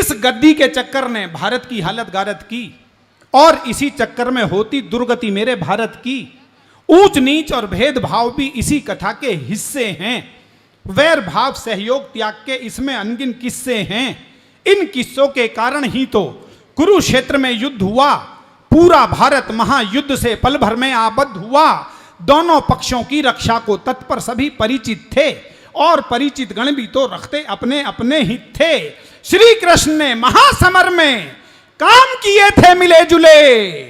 इस गद्दी के चक्कर ने भारत की हालत गारत की, और इसी चक्कर में होती दुर्गति मेरे भारत की। ऊंच नीच और भेदभाव भी इसी कथा के हिस्से हैं, वैर भाव सहयोग त्याग के इसमें अनगिन किस्से हैं। इन किस्सों के कारण ही तो कुरुक्षेत्र में युद्ध हुआ, पूरा भारत महायुद्ध से पल भर में आबद्ध हुआ। दोनों पक्षों की रक्षा को तत्पर सभी परिचित थे, और परिचित गण भी तो रखते अपने अपने ही थे। श्री कृष्ण ने महासमर में काम किए थे मिले जुले,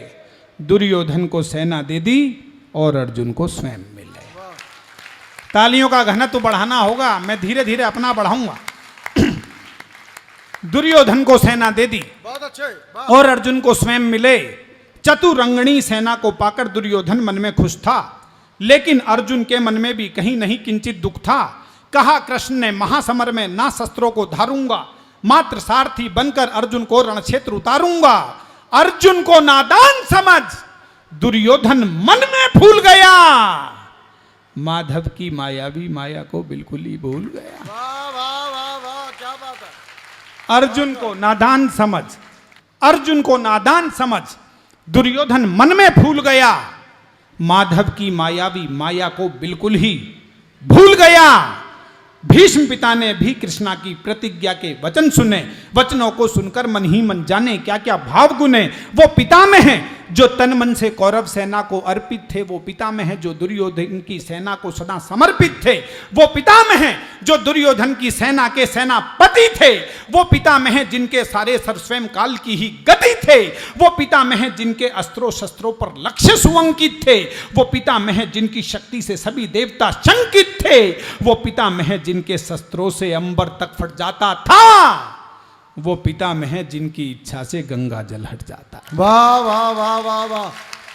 दुर्योधन को सेना दे दी और अर्जुन को स्वयं मिले। तालियों का घनत्व बढ़ाना होगा, मैं धीरे धीरे अपना बढ़ाऊंगा। दुर्योधन को सेना दे दी, बहुत अच्छे, और अर्जुन को स्वयं मिले। चतुरंगणी सेना को पाकर दुर्योधन मन में खुश था, लेकिन अर्जुन के मन में भी कहीं नहीं किंचित दुख था। कहा कृष्ण ने महासमर में ना शस्त्रों को धारूंगा, मात्र सारथी बनकर अर्जुन को रणक्षेत्र उतारूंगा। अर्जुन को नादान समझ दुर्योधन मन में फूल गया, माधव की मायावी माया को बिल्कुल ही भूल गया। वाह वाह वाह वाह, क्या बात है। अर्जुन को नादान समझ, अर्जुन को नादान समझ दुर्योधन मन में फूल गया, माधव की मायावी माया को बिल्कुल ही भूल गया। भीष्म पिता ने भी कृष्णा की प्रतिज्ञा के वचन सुने, वचनों को सुनकर मन ही मन जाने क्या क्या भाव गुने। वो पिता में है जो तन मन से कौरव सेना को अर्पित थे, वो पिता में है जो दुर्योधन की सेना को सदा समर्पित थे, वो पिता में है जो दुर्योधन की सेना के सेनापति थे, वो पिता में है जिनके सारे सर स्वयं काल की ही गति थे, वो पिता में है जिनके अस्त्रों शस्त्रों पर लक्ष्य सुअंकित थे, वो पिता में है जिनकी शक्ति से सभी देवता शंकित थे, वो पिता में है जिनके शस्त्रों से अंबर तक फट जाता था, वो पिता में है जिनकी इच्छा से गंगा जल हट जाता। वाह वाह वाह वाह वाह,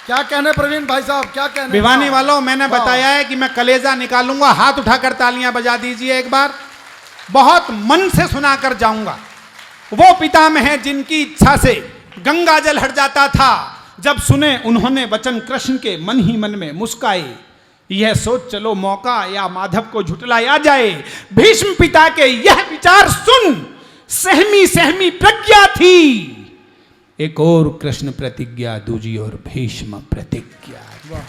क्या कहने प्रवीण भाई साहब, क्या कहने। भिवानी वालों, मैंने बताया है कि मैं कलेजा निकालूंगा, हाथ उठाकर तालियां बजा दीजिए एक बार, बहुत मन से सुनाकर जाऊंगा। वो पिता में है जिनकी इच्छा से गंगा जल हट जाता था। जब सुने उन्होंने वचन कृष्ण के, मन ही मन में मुस्काए, यह सोच चलो मौका या माधव को झुटलाया जाए। भीष्म पिता के यह विचार सुन सहमी सहमी प्रज्ञा थी, एक और कृष्ण प्रतिज्ञा, दूजी और भीष्म प्रतिज्ञा।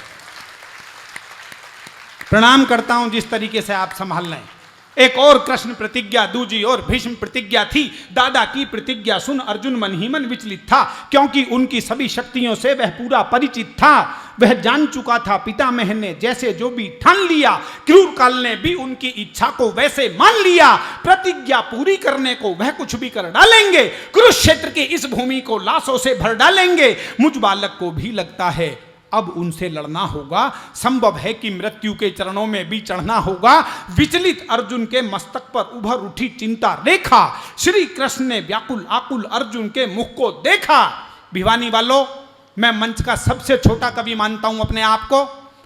प्रणाम करता हूं जिस तरीके से आप संभाल रहे हैं। एक और कृष्ण प्रतिज्ञा, दूजी और भीष्म प्रतिज्ञा थी। दादा की प्रतिज्ञा सुन अर्जुन मन ही मन विचलित था, क्योंकि उनकी सभी शक्तियों से वह पूरा परिचित था। वह जान चुका था पितामह ने जैसे जो भी ठान लिया, क्रूर काल ने भी उनकी इच्छा को वैसे मान लिया। प्रतिज्ञा पूरी करने को वह कुछ भी कर डालेंगे, कुरुक्षेत्र की इस भूमि को लाशों से भर डालेंगे। मुझ बालक को भी लगता है अब उनसे लड़ना होगा, संभव है कि मृत्यु के चरणों में भी चढ़ना होगा। विचलित अर्जुन के मस्तक पर उभर उठी चिंता रेखा, श्री कृष्ण ने व्याकुल आकुल अर्जुन के मुख को देखा। भिवानी वालों, मैं मंच का सबसे छोटा कवि मानता हूं अपने आप को।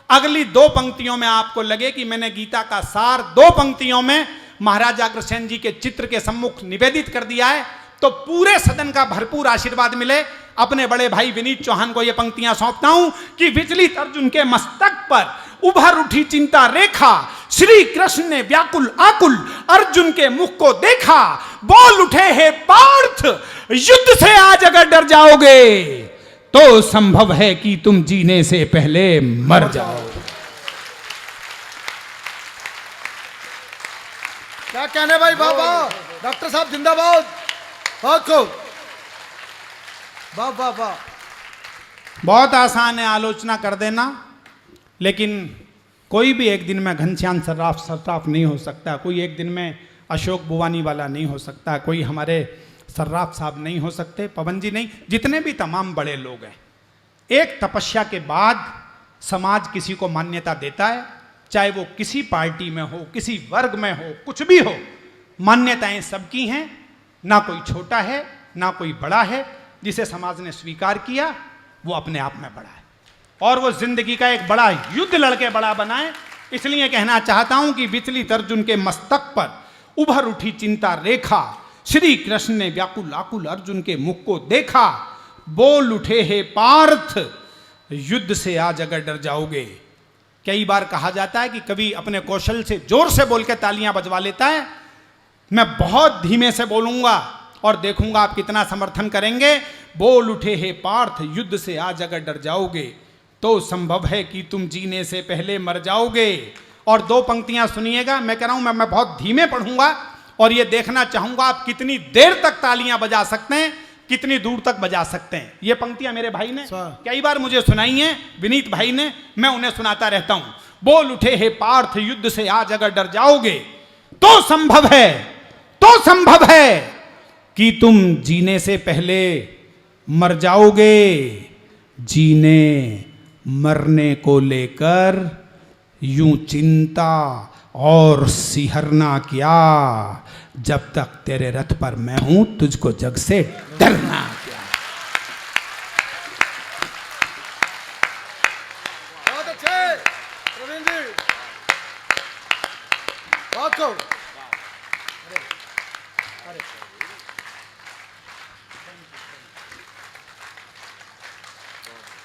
अगली दो पंक्तियों में आपको लगे कि मैंने गीता का सार दो पंक्तियों में महाराजा अग्रसेन जी के चित्र के सम्मुख निवेदित कर दिया है, तो पूरे सदन का भरपूर आशीर्वाद मिले। अपने बड़े भाई विनीत चौहान को यह पंक्तियां सौंपता हूं कि विचलित अर्जुन के मस्तक पर उभर उठी चिंता रेखा, श्री कृष्ण ने व्याकुल आकुल अर्जुन के मुख को देखा। बोल उठे हे पार्थ, युद्ध से आज अगर डर जाओगे तो संभव है कि तुम जीने से पहले मर जाओ। क्या कहने भाई, बाबा डॉक्टर साहब जिंदाबाद, बहुत खूब, वाह वाह वाह। बहुत आसान है आलोचना कर देना, लेकिन कोई भी एक दिन में घनश्याम सर्राफ नहीं हो सकता, कोई एक दिन में अशोक बुवानी वाला नहीं हो सकता, कोई हमारे सर्राफ साहब नहीं हो सकते, पवन जी नहीं, जितने भी तमाम बड़े लोग हैं। एक तपस्या के बाद समाज किसी को मान्यता देता है, चाहे वो किसी पार्टी में हो, किसी वर्ग में हो, कुछ भी हो, मान्यताएं सबकी हैं, ना कोई छोटा है ना कोई बड़ा है। जिसे समाज ने स्वीकार किया वो अपने आप में बड़ा है, और वो जिंदगी का एक बड़ा युद्ध लड़के बड़ा बनाए। इसलिए कहना चाहता हूं कि विचलित अर्जुन के मस्तक पर उभर उठी चिंता रेखा, श्री कृष्ण ने व्याकुल आकुल अर्जुन के मुख को देखा। बोल उठे हे पार्थ, युद्ध से आज अगर डर जाओगे। कई बार कहा जाता है कि कवि अपने कौशल से जोर से बोल के तालियां बजवा लेता है, मैं बहुत धीमे से बोलूंगा और देखूंगा आप कितना समर्थन करेंगे। बोल उठे हे पार्थ युद्ध से आज अगर डर जाओगे तो संभव है कि तुम जीने से पहले मर जाओगे। और दो पंक्तियां सुनिएगा, मैं कह रहा हूं मैं बहुत धीमे पढ़ूंगा और ये देखना चाहूंगा आप कितनी देर तक तालियां बजा सकते हैं, कितनी दूर तक बजा सकते हैं। ये पंक्तियां मेरे भाई ने कई बार मुझे सुनाई हैं, विनीत भाई ने, मैं उन्हें सुनाता रहता हूं। बोल उठे हे पार्थ युद्ध से आज अगर डर जाओगे तो संभव है कि तुम जीने से पहले मर जाओगे। जीने मरने को लेकर यूं चिंता और सिहरना क्या, जब तक तेरे रथ पर मैं हूं तुझको जग से डरना क्या। बहुत अच्छे प्रवीण जी, बहुत खूब।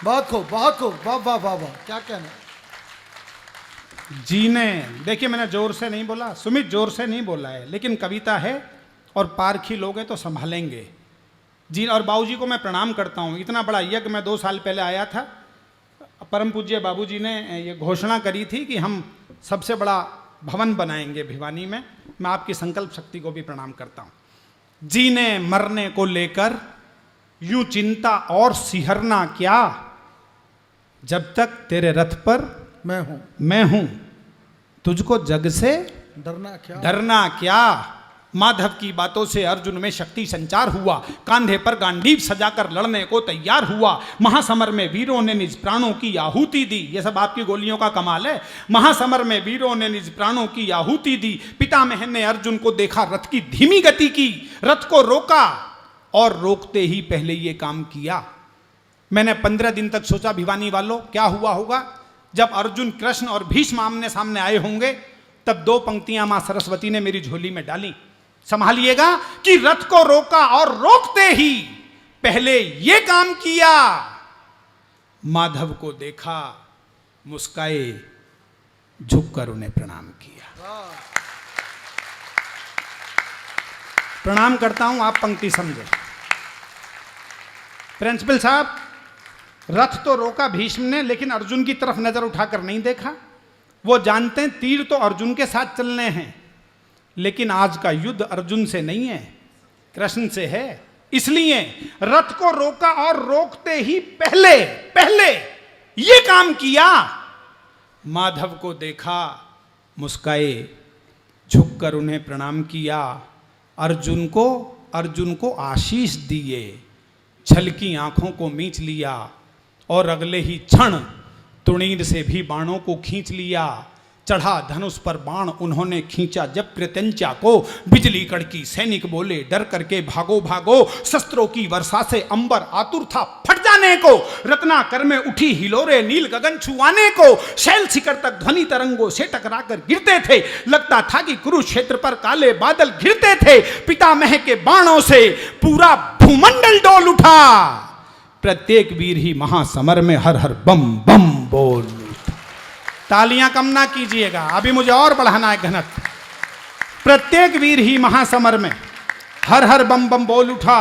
बहुत खूब, बहुत खूब, वाह वाह वाह वाह, क्या कहना। जीने, देखिए मैंने जोर से नहीं बोला, सुमित जोर से नहीं बोला है, लेकिन कविता है और पारखी लोग हैं तो संभालेंगे जी। और बाबूजी को मैं प्रणाम करता हूँ। इतना बड़ा यज्ञ मैं 2 साल पहले आया था, परम पूज्य बाबूजी ने ये घोषणा करी थी कि हम सबसे बड़ा भवन बनाएंगे भिवानी में। मैं आपकी संकल्प शक्ति को भी प्रणाम करता हूँ। जीने मरने को लेकर यूं चिंता और सिहरना क्या, जब तक तेरे रथ पर मैं हूं तुझको जग से डरना क्या। माधव की बातों से अर्जुन में शक्ति संचार हुआ, कांधे पर गांडीव सजाकर लड़ने को तैयार हुआ। महासमर में वीरों ने निज प्राणों की आहुति दी। ये सब आपकी गोलियों का कमाल है। महासमर में वीरों ने निज प्राणों की आहुति दी। पितामह ने अर्जुन को देखा रथ की धीमी गति की, रथ को रोका और रोकते ही पहले ये काम किया। मैंने 15 दिन तक सोचा भिवानी वालों क्या हुआ होगा जब अर्जुन, कृष्ण और भीष्म आमने सामने आए होंगे। तब 2 पंक्तियां मां सरस्वती ने मेरी झोली में डाली। संभालिएगा कि रथ को रोका और रोकते ही पहले ये काम किया। माधव को देखा, मुस्काए, झुककर उन्हें प्रणाम किया। प्रणाम करता हूं, आप पंक्ति समझे। प्रिंसिपल साहब, रथ तो रोका भीष्म ने, लेकिन अर्जुन की तरफ नजर उठाकर नहीं देखा। वो जानते हैं तीर तो अर्जुन के साथ चलने हैं, लेकिन आज का युद्ध अर्जुन से नहीं है, कृष्ण से है। इसलिए रथ को रोका और रोकते ही पहले ये काम किया। माधव को देखा, मुस्काए, झुककर उन्हें प्रणाम किया। अर्जुन को आशीष दिए, छलकी आंखों को मींच लिया और अगले ही क्षण तुणीर से भी बाणों को खींच लिया। चढ़ा धनुष पर बाण उन्होंने खींचा जब प्रत्यंचा को, बिजली कड़की, सैनिक बोले डर करके भागो भागो। शस्त्रों की वर्षा से अंबर आतुर था फट जाने को, रत्नाकर में उठी हिलोरे नील गगन छुआने को। शैल शिखर तक ध्वनि तरंगों से टकराकर गिरते थे, लगता था कि कुरुक्षेत्र पर काले बादल घिरते थे। पितामह के बाणों से पूरा भूमंडल डोल उठा, प्रत्येक वीर ही महासमर में हर हर बम बम बोल। तालियां कम ना कीजिएगा, अभी मुझे और बढ़ाना है घनत्व। प्रत्येक वीर ही महासमर में हर हर बम बम बोल उठा,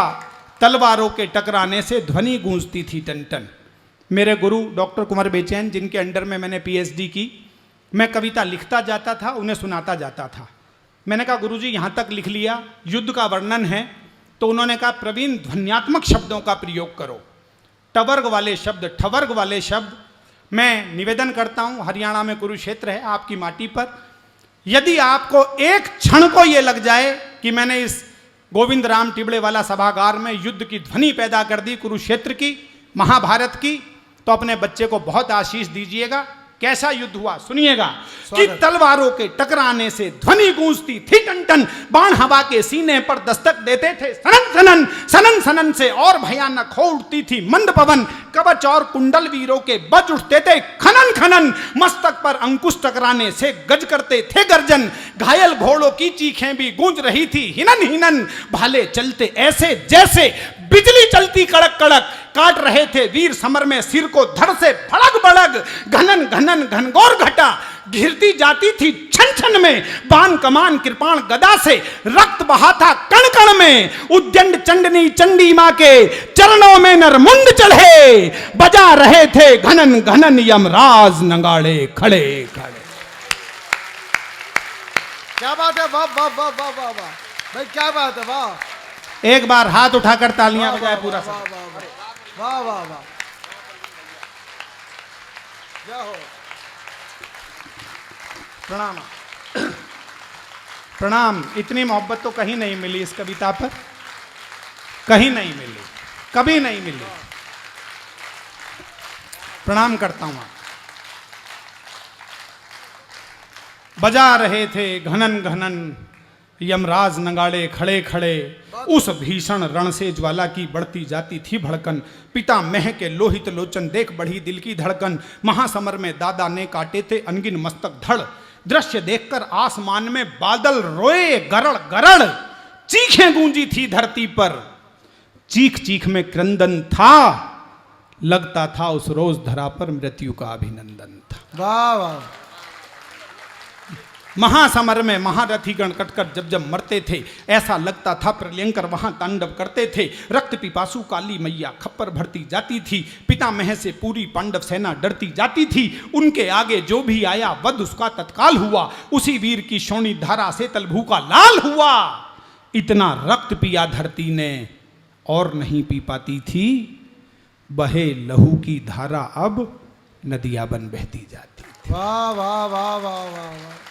तलवारों के टकराने से ध्वनि गूंजती थी टन टन। मेरे गुरु डॉक्टर कुंवर बेचैन, जिनके अंडर में मैंने पीएचडी की, मैं कविता लिखता जाता था, उन्हें सुनाता जाता था। मैंने कहा गुरुजी यहाँ तक लिख लिया, युद्ध का वर्णन है, तो उन्होंने कहा प्रवीण ध्वन्यात्मक शब्दों का प्रयोग करो, टवर्ग वाले शब्द, ठवर्ग वाले शब्द। मैं निवेदन करता हूं, हरियाणा में कुरुक्षेत्र है, आपकी माटी पर, यदि आपको एक क्षण को यह लग जाए कि मैंने इस गोविंद राम टिबड़े वाला सभागार में युद्ध की ध्वनि पैदा कर दी, कुरुक्षेत्र की, महाभारत की, तो अपने बच्चे को बहुत आशीष दीजिएगा। कैसा युद्ध हुआ सुनिएगा कि तलवारों के टकराने से ध्वनि गूंजती थी टन टन, बाण हवा के सीने पर दस्तक देते थे सनन सनन, सनन सनन से और भयानक हो उठती थी मंद पवन। कवच और कुंडल वीरों के बज उठते थे खनन खनन, मस्तक पर अंकुश टकराने से गज करते थे गर्जन। घायल घोड़ों की चीखें भी गूंज रही थी हिनन हिनन, भाले चलते ऐसे जैसे बिजली चलती कड़क कड़क। काट रहे थे वीर समर में सिर को धड़ से भड़क भड़क, घनन घनन घनघोर घटा घिरती जाती थी छन छन में, बाण कमान कृपाण गदा से रक्त बहा था कण कण में। उद्यंड चंडनी चंडी मां के चरणों में नरमुंड चढ़े, बजा रहे थे घनन घनन यमराज नगाड़े खड़े खड़े। क्या बात है, वाह वाह वाह वाह वाह वाह भाई, क्या बात है, वाह। एक बार हाथ उठाकर तालियां बजाए पूरा वाह सब। वाह वाह वाह वाह, जय हो। प्रणाम प्रणाम। इतनी मोहब्बत तो कहीं नहीं मिली इस कविता पर, कहीं नहीं मिली, कभी नहीं मिली। प्रणाम करता हूं। बजा रहे थे घनन घनन यमराज नगाड़े खड़े खड़े, उस भीषण रण से ज्वाला की बढ़ती जाती थी भड़कन। पिता मह के लोहित लोचन देख बढ़ी दिल की धड़कन, महासमर में दादा ने काटे थे अनगिन मस्तक धड़। दृश्य देखकर आसमान में बादल रोए गरड़ गरड़, चीखें गूंजी थी धरती पर, चीख चीख में क्रंदन था, लगता था उस रोज धरा पर मृत्यु का अभिनंदन था। वाह वाह, महासमर में महारथी गण कटकर जब जब मरते थे, ऐसा लगता था प्रलयंकर वहां तांडव करते थे। रक्त पिपासु काली मैया खप्पर भरती जाती थी, पितामह से पूरी पांडव सेना डरती जाती थी। उनके आगे जो भी आया वध उसका तत्काल हुआ, उसी वीर की शोणी धारा से तलभू का लाल हुआ। इतना रक्त पिया धरती ने और नहीं पी पाती थी, बहे लहू की धारा अब नदियां बन बहती जाती थी। वाह वाह वाह वाह वाह वाह,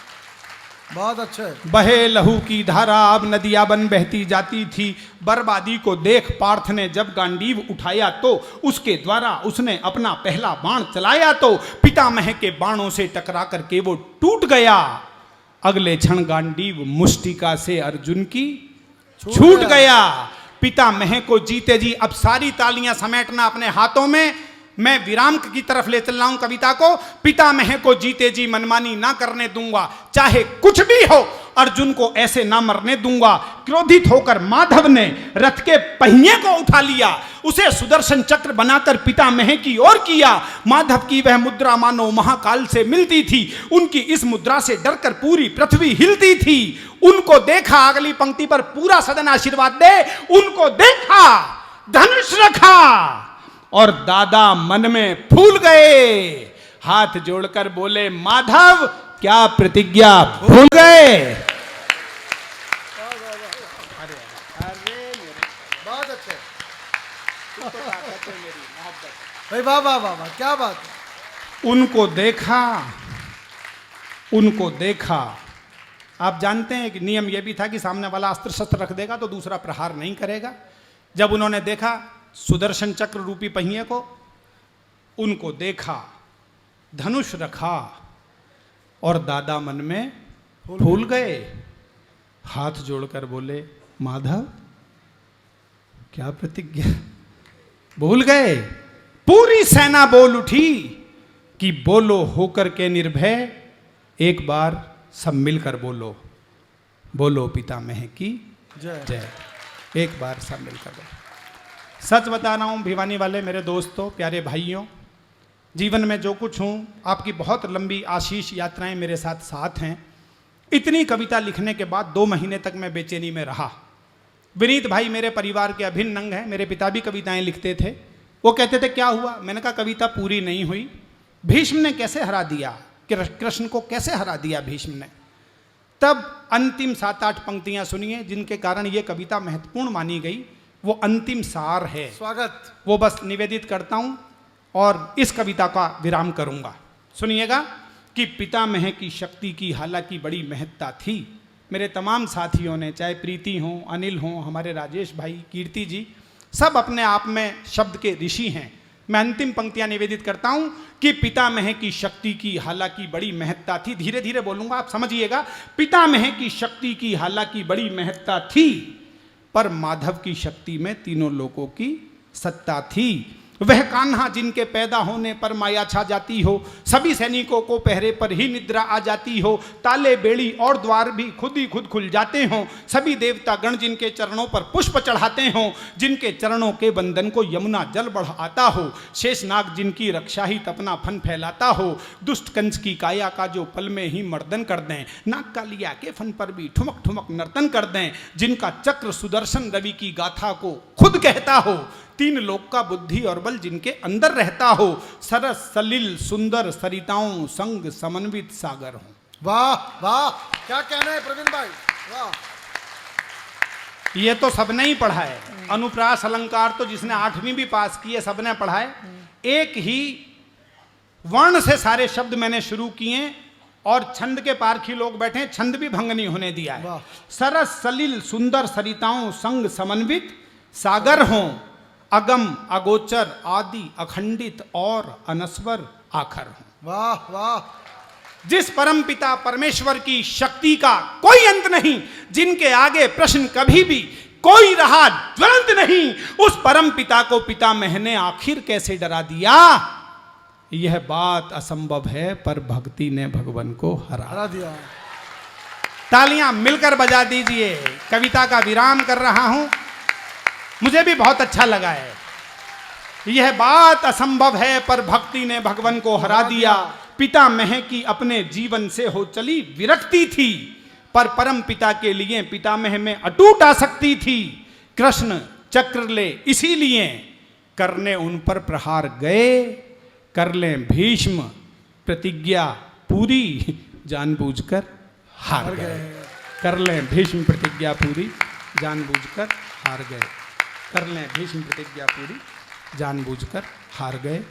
बहुत अच्छे। बहे लहू की धारा अब नदियां बन बहती जाती थी। बर्बादी को देख पार्थ ने जब गांडीव उठाया तो उसके द्वारा उसने अपना पहला बाण चलाया तो पितामह के बाणों से टकरा करके वो टूट गया। अगले क्षण गांडीव मुष्टिका से अर्जुन की छूट गया। पितामह को जीते जी, अब सारी तालियां समेटना अपने हाथों में, मैं विराम की तरफ ले चल रहा हूं कविता को। पितामह को जीते जी मनमानी ना करने दूंगा, चाहे कुछ भी हो, अर्जुन को ऐसे ना मरने दूंगा। क्रोधित होकर माधव ने रथ के पहिए को उठा लिया, उसे सुदर्शन चक्र बनाकर पितामह की ओर किया। माधव की वह मुद्रा मानो महाकाल से मिलती थी, उनकी इस मुद्रा से डरकर पूरी पृथ्वी हिलती थी। उनको देखा, अगली पंक्ति पर पूरा सदन आशीर्वाद दे, उनको देखा, धनुष रखा और दादा मन में फूल गए। हाथ जोड़कर बोले, माधव क्या प्रतिज्ञा भूल गए। बहुत अच्छे भाई, वाह वाह वाह वाह, क्या बात है। उनको देखा, उनको देखा। आप जानते हैं कि नियम यह भी था कि सामने वाला अस्त्र शस्त्र रख देगा तो दूसरा प्रहार नहीं करेगा। जब उन्होंने देखा सुदर्शन चक्र रूपी पहिए को, उनको देखा, धनुष रखा और दादा मन में फूल गए। हाथ जोड़कर बोले, माधव क्या प्रतिज्ञा भूल गए। पूरी सेना बोल उठी कि बोलो होकर के निर्भय, एक बार सब मिलकर बोलो, बोलो पितामह की जय। जय। एक बार सब मिलकर बोलो। सच बता रहा हूँ भिवानी वाले मेरे दोस्तों, प्यारे भाइयों, जीवन में जो कुछ हूँ, आपकी बहुत लंबी आशीष यात्राएं मेरे साथ साथ हैं। इतनी कविता लिखने के बाद 2 महीने तक मैं बेचैनी में रहा। विनीत भाई मेरे परिवार के अभिन्न अंग हैं, मेरे पिता भी कविताएं लिखते थे। वो कहते थे क्या हुआ, मैंने कहा कविता पूरी नहीं हुई। भीष्म ने कैसे हरा दिया, कृष्ण को कैसे हरा दिया भीष्म ने। तब अंतिम 7-8 पंक्तियां सुनिए जिनके कारण ये कविता महत्वपूर्ण मानी गई। वो अंतिम सार है, स्वागत। वो बस निवेदित करता हूं और इस कविता का विराम करूंगा। सुनिएगा कि पितामह की शक्ति की हालांकि बड़ी महत्ता थी। मेरे तमाम साथियों ने, चाहे प्रीति हो, अनिल हो, हमारे राजेश भाई, कीर्ति जी, सब अपने आप में शब्द के ऋषि हैं। मैं अंतिम पंक्तियां निवेदित करता हूं कि पितामह की शक्ति की हालांकि बड़ी महत्ता थी। धीरे धीरे बोलूंगा, आप समझिएगा। पितामह की शक्ति की हालांकि बड़ी महत्ता थी, पर माधव की शक्ति में तीनों लोगों की सत्ता थी। वह कान्हा जिनके पैदा होने पर माया छा जाती हो, सभी सैनिकों को पहरे पर ही निद्रा आ जाती हो, ताले बेड़ी और द्वार भी खुद ही खुद खुल जाते हों, सभी देवता गण जिनके चरणों पर पुष्प चढ़ाते हों, जिनके चरणों के बंधन को यमुना जल बढ़ाता हो, शेषनाग जिनकी रक्षा ही अपना फन फैलाता हो, दुष्ट कंस की काया का जो पल में ही मर्दन कर दें, नाग कालिया के फन पर भी ठुमक ठुमक नर्तन कर दें, जिनका चक्र सुदर्शन रवि की गाथा को खुद कहता हो, तीन लोक का बुद्धि और बल जिनके अंदर रहता हो, सरस सलिल सुंदर सरिताओं संग समन्वित सागर हो। वाह वाह, क्या कहना है प्रवीण भाई, वाह। ये तो सबने ही पढ़ा है, अनुप्रास अलंकार तो जिसने 8वीं भी पास की है सबने पढ़ा है। एक ही वर्ण से सारे शब्द मैंने शुरू किए और छंद के पारखी लोग बैठे, छंद भी भंग नहीं होने दिया है। सरस सलिल सुंदर सरिताओं संग समन्वित सागर हों, अगम अगोचर आदि अखंडित और अनस्वर आखर हों। वाह वाह। जिस परम पिता परमेश्वर की शक्ति का कोई अंत नहीं, जिनके आगे प्रश्न कभी भी कोई रहा ज्वलंत नहीं, उस परम पिता को पितामह ने आखिर कैसे डरा दिया। यह बात असंभव है पर भक्ति ने भगवान को हरा दिया। तालियां मिलकर बजा दीजिए। कविता का विराम कर रहा हूं, मुझे भी बहुत अच्छा लगा है। यह बात असंभव है पर भक्ति ने भगवान को हरा दिया। पितामह की अपने जीवन से हो चली विरक्ति थी, पर परम पिता के लिए पितामह में अटूट आसक्ति थी। कृष्ण चक्र ले इसीलिए करने उन पर प्रहार गए, कर लें भीष्म प्रतिज्ञा पूरी जानबूझकर हार गए। कर लें भीष्म प्रतिज्ञा पूरी जानबूझकर हार गए। कर लें भीष्म प्रतिज्ञा पूरी जानबूझकर हार गए।